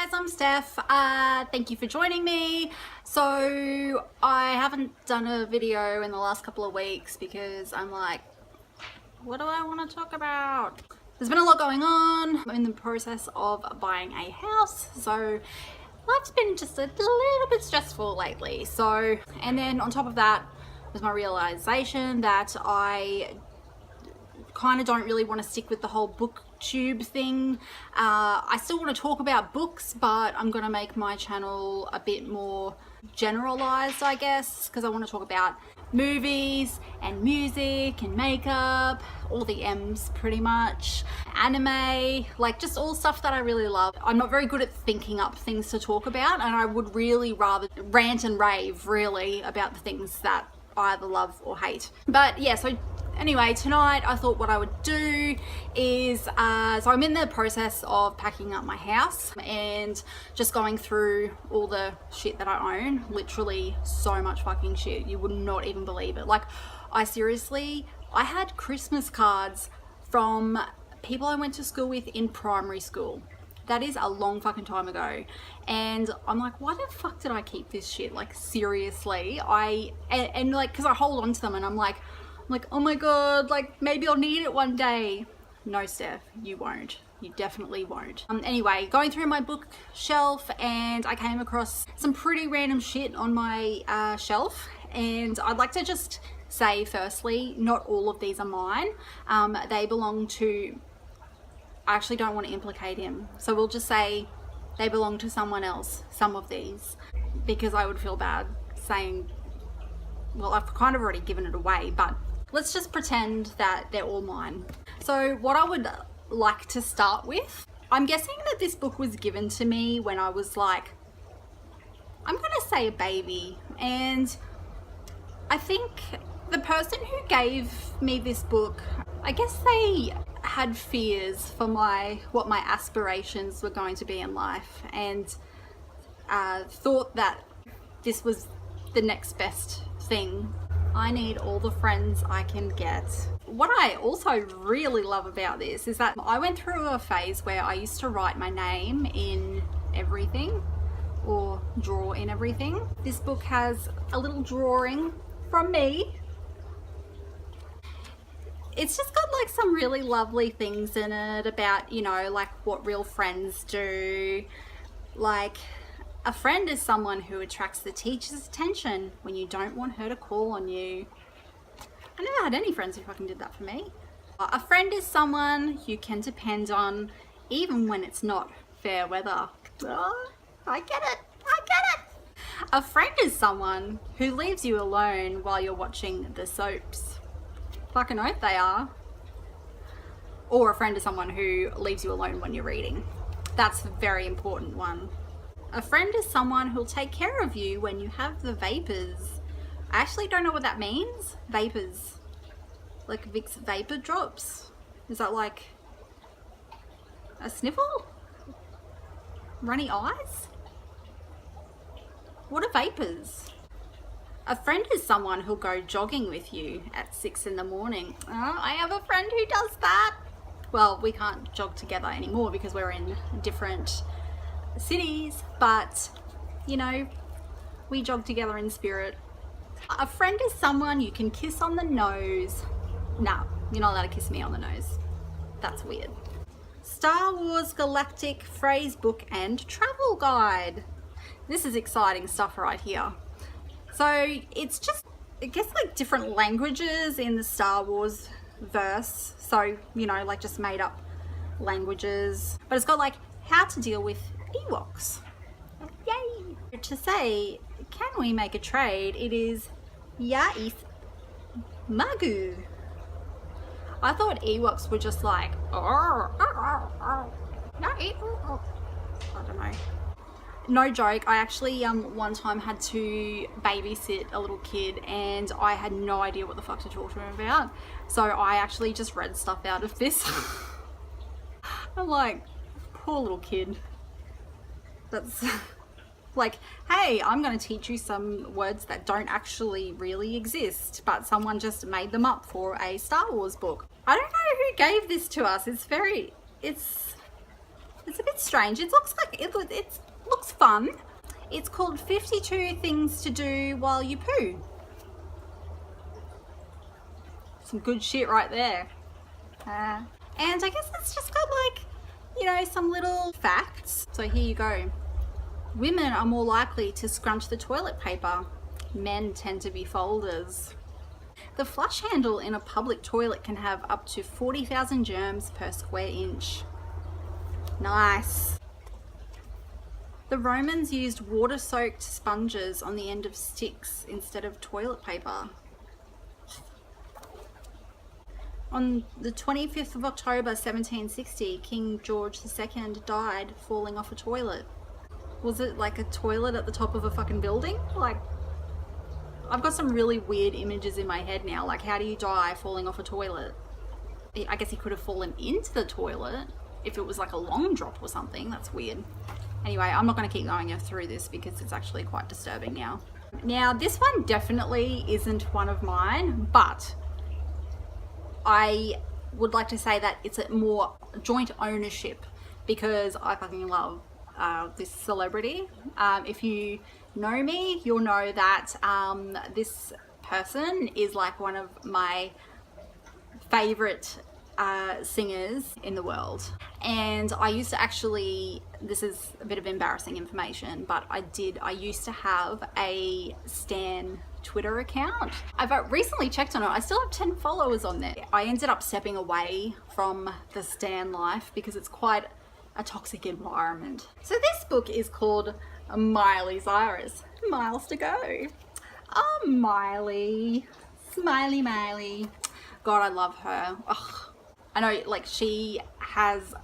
guys, I'm Steph. Thank you for joining me. So I haven't done a video in the last couple of weeks because I'm like, what do I want to talk about? There's been a lot going on. I'm in the process of buying a house, so life's been just a little bit stressful lately. So, and then on top of that was my realization that I kind of don't really want to stick with the whole booktube thing. I still want to talk about books, but I'm going to make my channel a bit more generalized, I guess, because I want to talk about movies and music and makeup, all the M's pretty much, anime, like just all stuff that I really love. I'm not very good at thinking up things to talk about, and I would really rather rant and rave really about the things that I either love or hate. But yeah, so anyway, tonight I thought what I would do is, so I'm in the process of packing up my house and just going through all the shit that I own. Literally so much fucking shit. You would not even believe it. Like, I had Christmas cards from people I went to school with in primary school. That is a long fucking time ago. And I'm like, why the fuck did I keep this shit? Like, seriously. And like, because I hold on to them and I'm like, oh my god, like maybe I'll need it one day. No, Steph, you won't. You definitely won't. Anyway, going through my bookshelf, and I came across some pretty random shit on my shelf, and I'd like to just say firstly, not all of these are mine. They belong to, I actually don't want to implicate him, so we'll just say they belong to someone else, some of these, because I would feel bad saying, well, I've kind of already given it away, but let's just pretend that they're all mine. So what I would like to start with, I'm guessing that this book was given to me when I was like, I'm gonna say a baby, and I think the person who gave me this book, I guess they had fears for what my aspirations were going to be in life, and thought that this was the next best thing. I need all the friends I can get. What I also really love about this is that I went through a phase where I used to write my name in everything or draw in everything. This book has a little drawing from me. It's just got like some really lovely things in it about, you know, like what real friends do. Like, a friend is someone who attracts the teacher's attention when you don't want her to call on you. I never had any friends who fucking did that for me. A friend is someone you can depend on even when it's not fair weather. Oh, I get it. I get it. A friend is someone who leaves you alone while you're watching the soaps. Fucking oath they are. Or a friend is someone who leaves you alone when you're reading. That's a very important one. A friend is someone who'll take care of you when you have the vapors. I actually don't know what that means. Vapors. Like Vicks vapor drops. Is that like a sniffle? Runny eyes? What are vapors? A friend is someone who'll go jogging with you at 6 in the morning. Oh, I have a friend who does that. Well, we can't jog together anymore because we're in different cities, but you know, we jog together in spirit. A friend is someone you can kiss on the nose. Nah, you're not allowed to kiss me on the nose. That's weird. Star Wars Galactic Phrase Book and Travel Guide. This is exciting stuff right here. So it's just, I guess, like different languages in the Star Wars verse. So, you know, like just made up languages, but it's got like how to deal with Ewoks. Yay! To say, can we make a trade? It is Yais Magu. I thought Ewoks were just like, I don't know. No joke, I actually one time had to babysit a little kid and I had no idea what the fuck to talk to him about. So I actually just read stuff out of this. I'm like, poor little kid. That's like, hey, I'm going to teach you some words that don't actually really exist, but someone just made them up for a Star Wars book. I don't know who gave this to us. It's It's a bit strange. It looks like it looks fun. It's called 52 Things to Do While You Poo. Some good shit right there. And I guess it's just got like, you know, some little facts. So here you go. Women are more likely to scrunch the toilet paper. Men tend to be folders. The flush handle in a public toilet can have up to 40,000 germs per square inch. Nice. The Romans used water-soaked sponges on the end of sticks instead of toilet paper. On the 25th of October 1760, King George II died falling off a toilet. Was it like a toilet at the top of a fucking building? Like, I've got some really weird images in my head now. Like, how do you die falling off a toilet? I guess he could have fallen into the toilet if it was like a long drop or something. That's weird. Anyway, I'm not going to keep going through this because it's actually quite disturbing now. Now, this one definitely isn't one of mine, but I would like to say that it's a more joint ownership because I fucking love this celebrity. If you know me, you'll know that this person is like one of my favorite singers in the world. And I used to actually, this is a bit of embarrassing information, but I used to have a Stan Twitter account. I've recently checked on it. I still have 10 followers on there. I ended up stepping away from the Stan life because it's quite a toxic environment. So this book is called Miley Cyrus. Miles to go. Oh, Miley. Smiley Miley. God, I love her. Ugh. I know, like, she has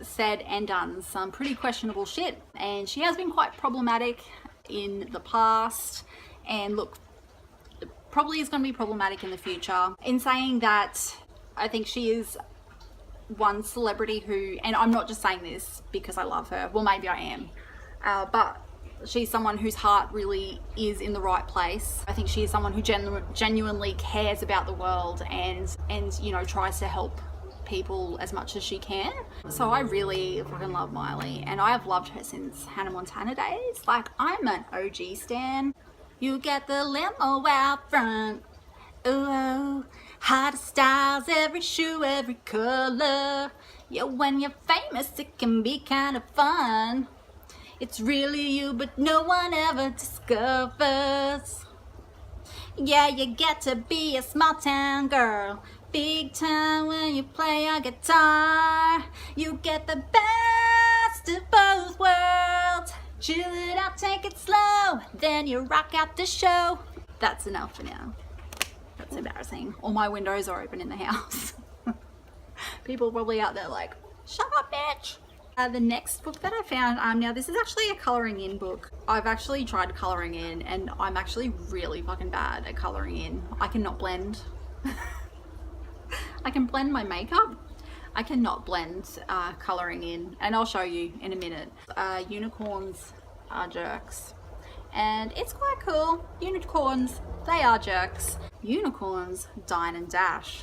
said and done some pretty questionable shit, and she has been quite problematic in the past, and look, probably is going to be problematic in the future. In saying that, I think she is one celebrity who, and I'm not just saying this because I love her, well, maybe I am, but she's someone whose heart really is in the right place. I think she is someone who genuinely cares about the world and you know, tries to help people as much as she can. So I really fucking love Miley, and I have loved her since Hannah Montana days. Like, I'm an OG stan. You get the limo out front. Ooh, hottest styles, every shoe, every color. Yeah, when you're famous, it can be kind of fun. It's really you, but no one ever discovers. Yeah, you get to be a small town girl. Big time when you play a guitar. You get the best of both worlds. Chill it out, take it slow. Then you rock out the show. That's enough for now. That's embarrassing. All my windows are open in the house. People probably out there like, shut up, bitch. The next book that I found, now this is actually a colouring in book. I've actually tried colouring in and I'm actually really fucking bad at colouring in. I cannot blend. I can blend my makeup. I cannot blend colouring in, and I'll show you in a minute. Unicorns are jerks. And it's quite cool. Unicorns, they are jerks. Unicorns dine and dash.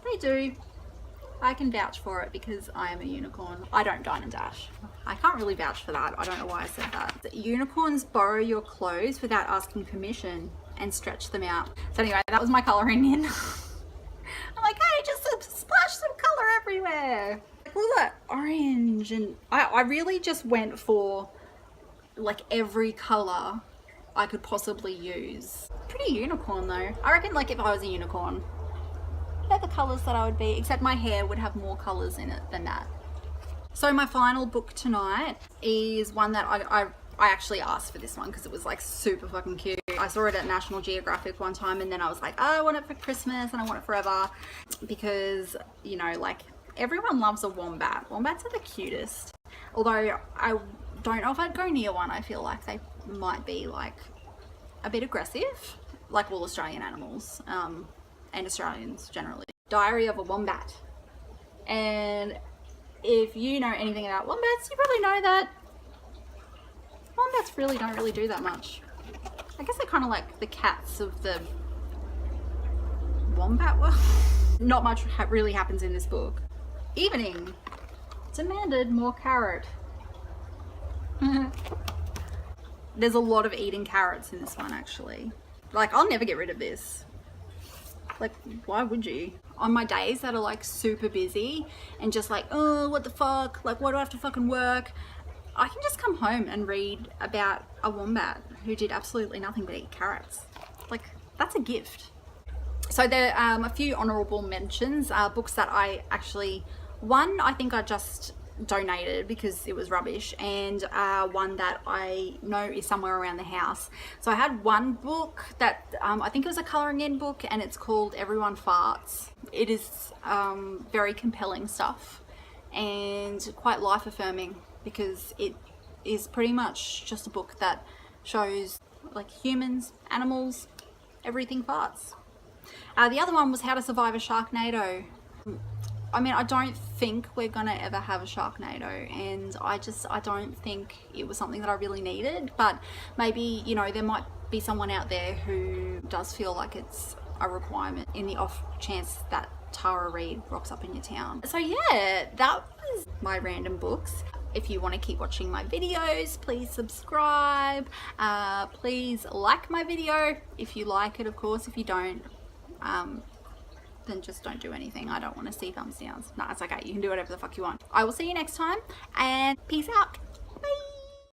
They do. I can vouch for it because I am a unicorn. I don't dine and dash. I can't really vouch for that. I don't know why I said that. Unicorns borrow your clothes without asking permission and stretch them out. So anyway, that was my colouring in. I'm like, hey, just splash some colour everywhere. Like, all that orange, and I really just went for like every colour I could possibly use. Pretty unicorn though. I reckon like if I was a unicorn, they're the colours that I would be, except my hair would have more colours in it than that. So my final book tonight is one that I actually asked for this one because it was like super fucking cute. I saw it at National Geographic one time and then I was like, oh, I want it for Christmas and I want it forever because, you know, like everyone loves a wombat. Wombats are the cutest. Although I don't know if I'd go near one. I feel like they might be like a bit aggressive, like all Australian animals and Australians generally. Diary of a Wombat. And if you know anything about wombats, you probably know that wombats really don't really do that much. I guess they're kind of like the cats of the wombat world. Not much really happens in this book. Evening. Demanded more carrot. There's a lot of eating carrots in this one actually. Like, I'll never get rid of this. Like, why would you? On my days that are like super busy and just like, oh, what the fuck? Like, why do I have to fucking work? I can just come home and read about a wombat who did absolutely nothing but eat carrots. Like, that's a gift. So there are a few honorable mentions, books that I actually, one I think I just donated because it was rubbish, and one that I know is somewhere around the house. So I had one book that I think it was a colouring in book, and it's called Everyone Farts. It is very compelling stuff and quite life affirming, because it is pretty much just a book that shows like humans, animals, everything farts. The other one was How to Survive a Sharknado. I mean, I don't think we're gonna ever have a Sharknado, and I don't think it was something that I really needed, but maybe, you know, there might be someone out there who does feel like it's a requirement in the off chance that Tara Reid rocks up in your town. So yeah, that was my random books. If you want to keep watching my videos, please subscribe. Please like my video if you like it, of course. If you don't, then just don't do anything. I don't want to see thumbs downs. No, it's okay. You can do whatever the fuck you want. I will see you next time, and peace out.